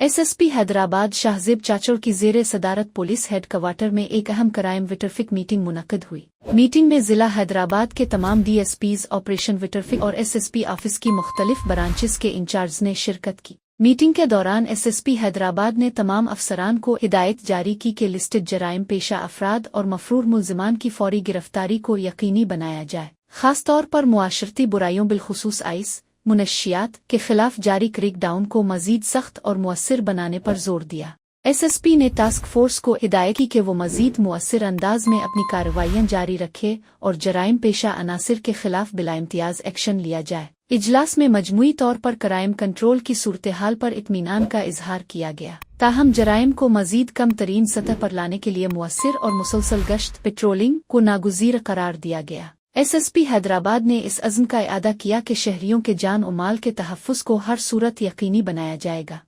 SSP Hyderabad Shahzeb चाचड़ की ज़ेरे सदारत पुलिस हेड क्वार्टर में एक अहम क्राइम विटरफिक मीटिंग मुनक्कद हुई। मीटिंग में जिला हैदराबाद के तमाम DSPs ऑपरेशन विटरफिक और SSP ऑफिस की मुख्तलिफ ब्रांचेस के इंचार्ज ने शिरकत की। मीटिंग के दौरान SSP हैदराबाद ने तमाम अफसरान को हिदायत जारी की कि लिस्टेड जराइम पेशा अफराद और मफरूर मुल्ज़िमान की फौरी गिरफ्तारी को यकीनी बनाया जाए, खासतौर पर मुआशरती बुराइयों बिलखुसूस आइस मुनशियात के खिलाफ जारी क्रैकडाउन को मजीद सख्त और मुअस्सिर बनाने पर जोर दिया। SSP ने टास्क फोर्स को हिदायत की कि वो मजीद मुअस्सिर अंदाज में अपनी कार्रवाइयां जारी रखे और जराइम पेशा अनासिर के खिलाफ बिला इम्तियाज एक्शन लिया जाए। इजलास में मजमूई तौर पर क्राइम कंट्रोल की सूरत हाल पर इत्मीनान का इजहार किया गया, ताहम जराइम को मजीद कम तरीन सतह पर लाने के लिए मुअस्सिर और मुसलसल गश्त पेट्रोलिंग को नागुज़ीर करार दिया गया। SSP हैदराबाद ने इस अज़्म का इआदा किया कि शहरियों के जान और माल के तहफ़्फ़ुज़ को हर सूरत यकीनी बनाया जाएगा।